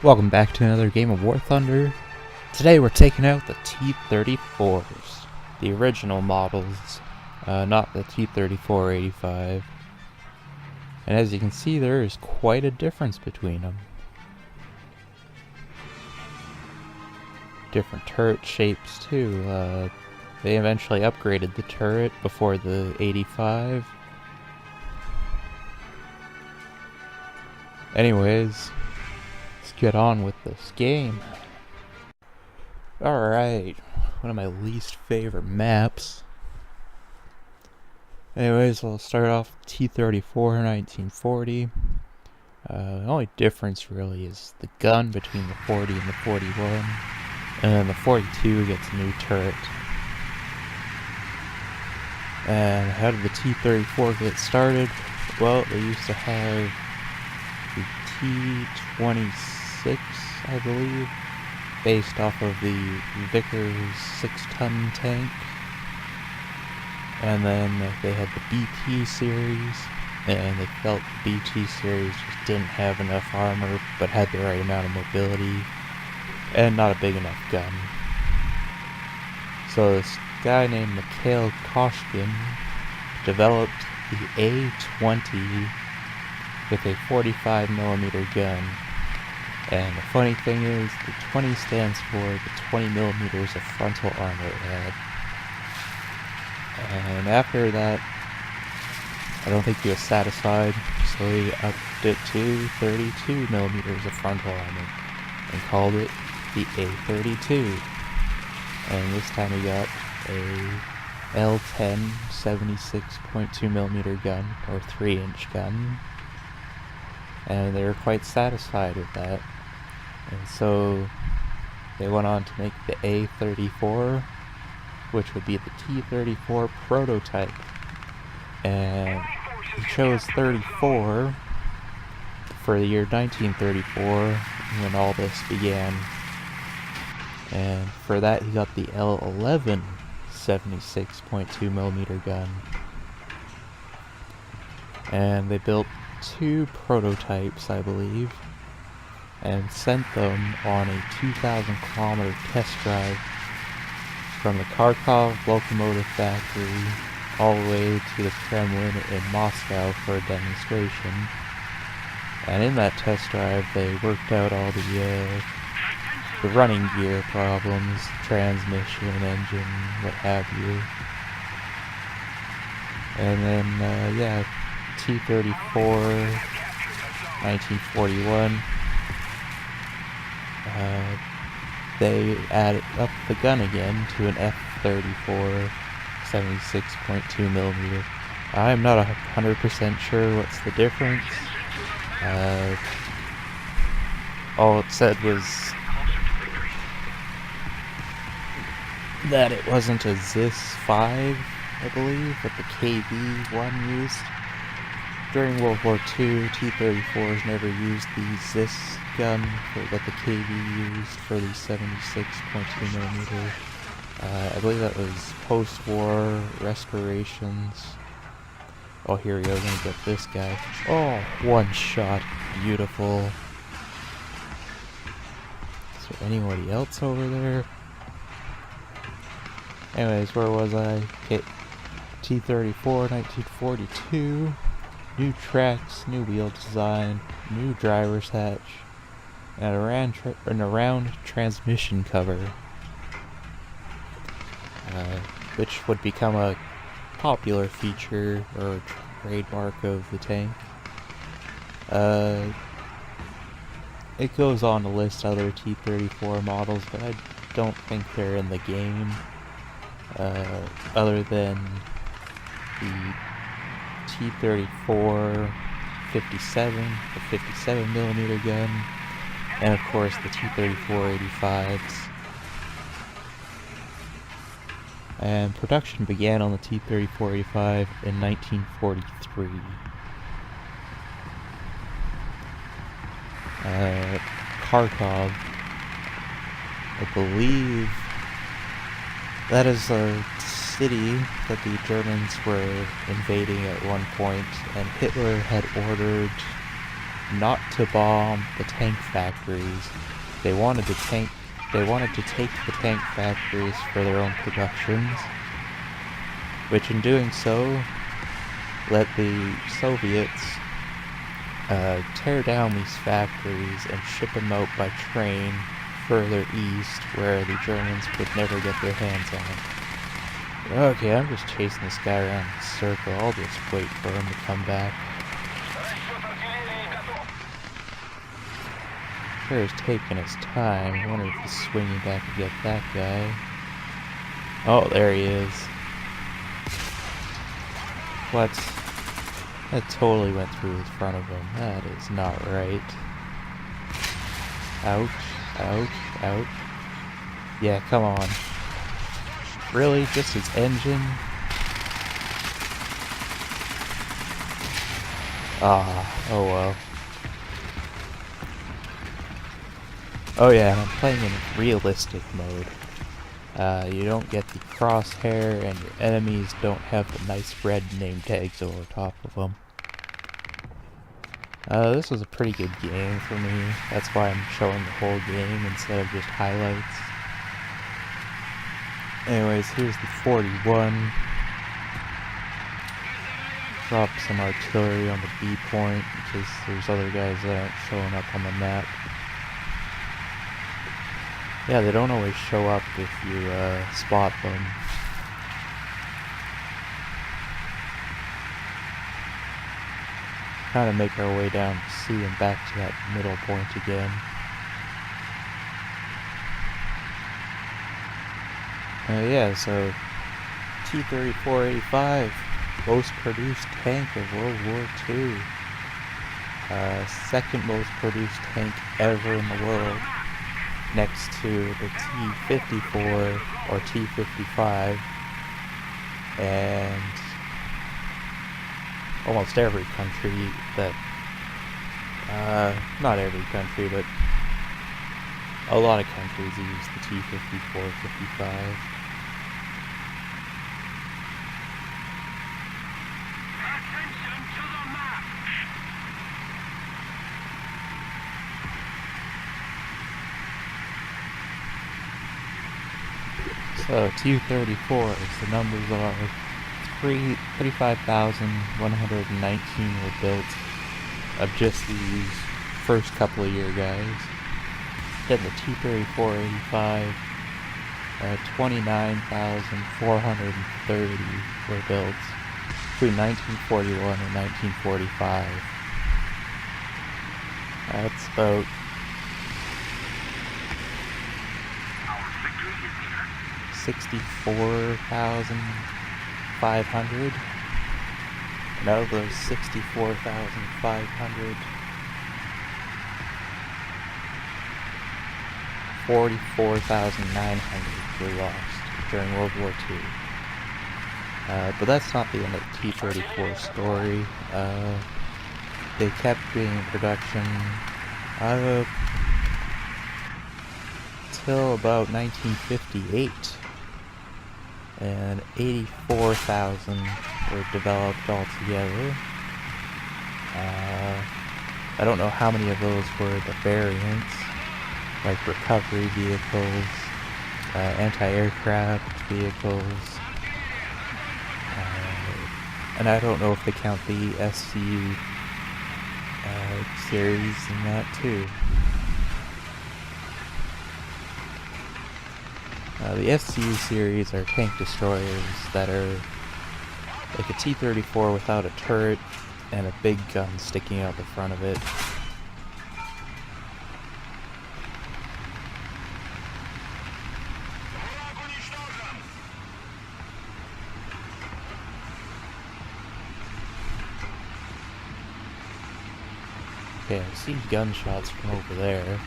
Welcome back to another game of War Thunder. Today we're taking out the T-34's, the original models, not the T-34-85. And as you can see, there is quite a difference between them. Different turret shapes too. They eventually upgraded the turret before the 85. Anyways, let's get on with this game. Alright, one of my least favorite maps. Anyways, I'll start off with T-34 1940. The only difference really is the gun between the 40 and the 41. And then the 42 gets a new turret. And how did the T-34 get started? Well, they used to have the T-26, I believe, based off of the Vickers 6-ton tank. And then they had the BT series, and they felt the BT series just didn't have enough armor, but had the right amount of mobility, and not a big enough gun. So this guy named Mikhail Koshkin developed the A-20 with a 45mm gun. And the funny thing is, the 20 stands for the 20mm of frontal armor it had. And after that, I don't think he was satisfied, so he upped it to 32mm of frontal armor and called it the A-32. And this time he got a L-10 76.2mm gun, or 3-inch gun. And they were quite satisfied with that. And so they went on to make the A-34, which would be the T-34 prototype. And he chose 34 for the year 1934 when all this began. And for that he got the L-11 76.2mm gun. And they built 2 prototypes, I believe, and sent them on a 2,000-kilometer test drive from the Kharkov locomotive factory all the way to the Kremlin in Moscow for a demonstration. And in that test drive they worked out all the running gear problems, transmission, engine, what have you. And then, yeah, T-34, 1941, they added up the gun again to an F-34 76.2mm. I'm not 100% sure what's the difference. All it said was that it wasn't a ZIS-5, I believe, that the KV-1 used. During World War II, T-34s never used the ZIS gun that the KV used for the 76.2mm. I believe that was post-war restorations. Oh, here we go, we're gonna get this guy. Oh, one shot. Beautiful. Is there anybody else over there? Anyways, where was I? Okay, T-34, 1942. New tracks, new wheel design, new driver's hatch, and a round transmission cover, which would become a popular feature or trademark of the tank. It goes on to list other T-34 models, but I don't think they're in the game, other than the T-34 57, the 57mm gun, and of course the T-34 85s. And production began on the T-34 85 in 1943. Kharkov, I believe that is a city that the Germans were invading at one point, and Hitler had ordered not to bomb the tank factories. They wanted to take the tank factories for their own productions, which in doing so let the Soviets tear down these factories and ship them out by train further east where the Germans would never get their hands on them. Okay, I'm just chasing this guy around in a circle. I'll just wait for him to come back. Sure is taking his time. I wonder if he's swinging back to get that guy. Oh, there he is. What? That totally went through the front of him. That is not right. Ouch, ouch, ouch. Yeah, come on. Really? Just his engine? Ah, oh well. Oh yeah, and I'm playing in realistic mode. You don't get the crosshair, and your enemies don't have the nice red name tags over top of them. This was a pretty good game for me. That's why I'm showing the whole game instead of just highlights. Anyways, here's the 41. Drop some artillery on the B point because there's other guys that aren't showing up on the map. Yeah, they don't always show up if you spot them. Kind of make our way down to C and back to that middle point again. Yeah, so T-34-85, most produced tank of World War II. Second most produced tank ever in the world, next to the T-54 or T-55, and almost every country that, not every country, but a lot of countries use the T-54, 55. So T-34, the numbers are 35,119 were built of just these first couple of year guys. Then the T-34-85, 29,430 were built between 1941 and 1945. That's about 64,500. And out of those 64,500, 44,900 were lost during World War II. But that's not the end of the T-34 story. They kept being in production till about 1958. And 84,000 were developed altogether. I don't know how many of those were the variants, like recovery vehicles, anti-aircraft vehicles, and I don't know if they count the SCU series in that too. The SCU series are tank destroyers that are like a T-34 without a turret and a big gun sticking out the front of it. Okay, I see gunshots from over there.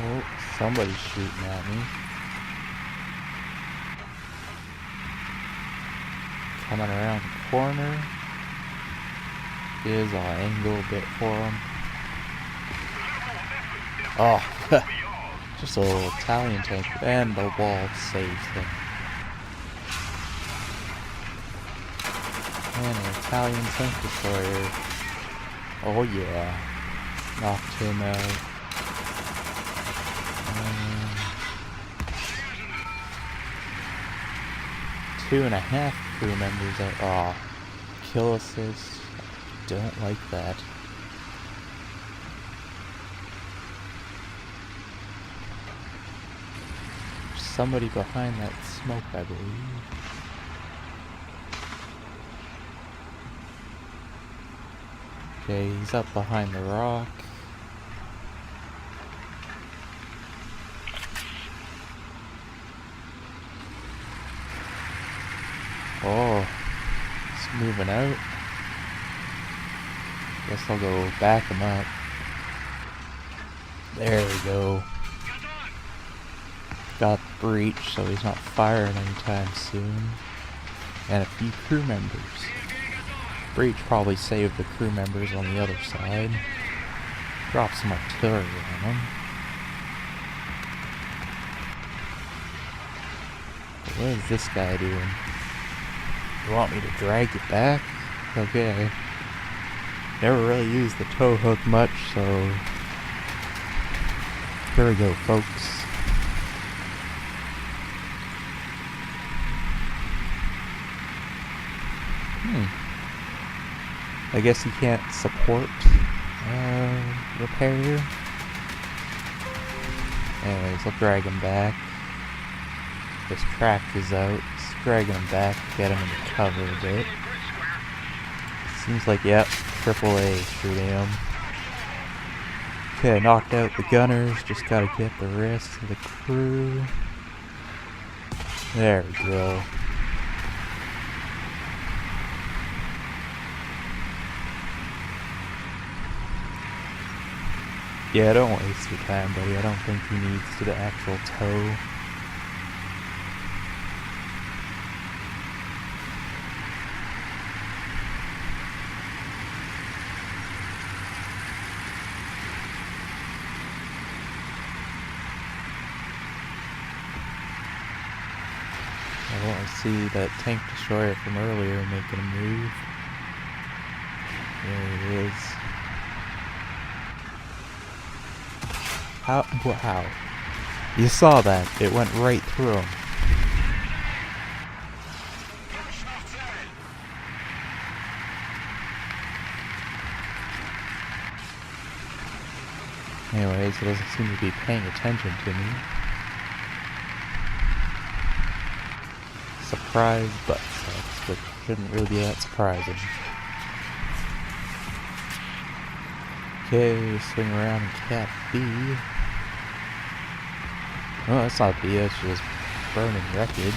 Oh, somebody's shooting at me. Coming around the corner. I'll angle a bit for him. Oh, just a little Italian tank, and the wall saves him. And an Italian tank destroyer. Oh yeah, knocked him out. 2.5 crew members out. Oh, kill assist. Don't like that. Somebody behind that smoke, I believe. Okay, he's up behind the rock. Oh, he's moving out. Guess I'll go back him up. There we go. Got breach, so he's not firing anytime soon. And a few crew members. Breach probably saved the crew members on the other side. Drop some artillery on them. What is this guy doing? You want me to drag it back? Okay. Never really used the tow hook much, so here we go, folks. I guess he can't support repair. Anyways, I'll drag him back. This track is out. Just dragging him back, get him into cover a bit. Seems like, yep, AAA shooting him. Okay, knocked out the gunners. Just gotta get the rest of the crew. There we go. Yeah, don't waste your time, buddy. I don't think he needs to the actual tow. I want to see that tank destroyer from earlier making a move. There it is. How? You saw that. It went right through him. Anyways, it doesn't seem to be paying attention to me. Surprise butt sucks, but shouldn't really be that surprising. Okay, swing around in Cat B. Oh, that's not B, that's just burning wreckage.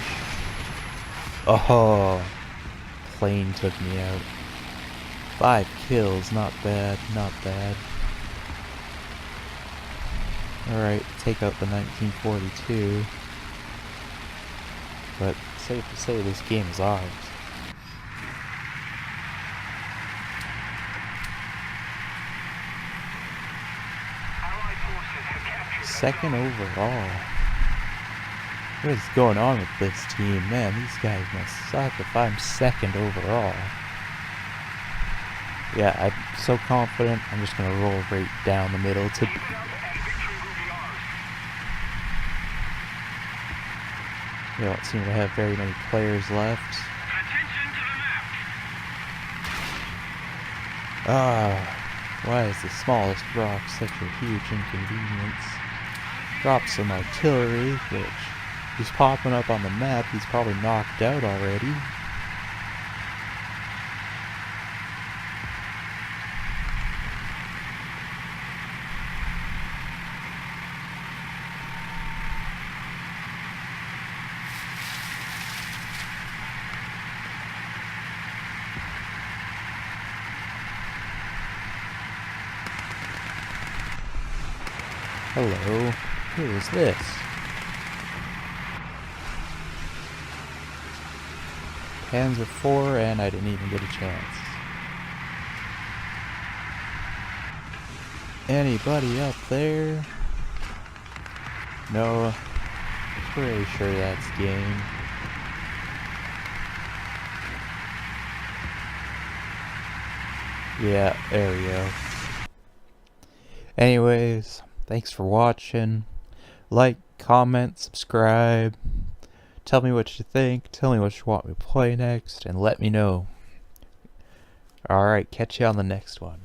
Oh, plane took me out. 5 kills, not bad, not bad. Alright, take out the 1942. But safe to say this game is ours. Second overall. What is going on with this team? Man, these guys must suck if I'm second overall. Yeah, I'm so confident. I'm just gonna roll right down the middle to... We don't seem to have very many players left. Why is the smallest rock such a huge inconvenience? Drop some artillery, which he's popping up on the map. He's probably knocked out already. Hello, who is this? Panzer IV, and I didn't even get a chance. Anybody up there? No, pretty sure that's game. Yeah, there we go. Anyways, thanks for watching. Like, comment, subscribe. Tell me what you think. Tell me what you want me to play next, and let me know. Alright, catch you on the next one.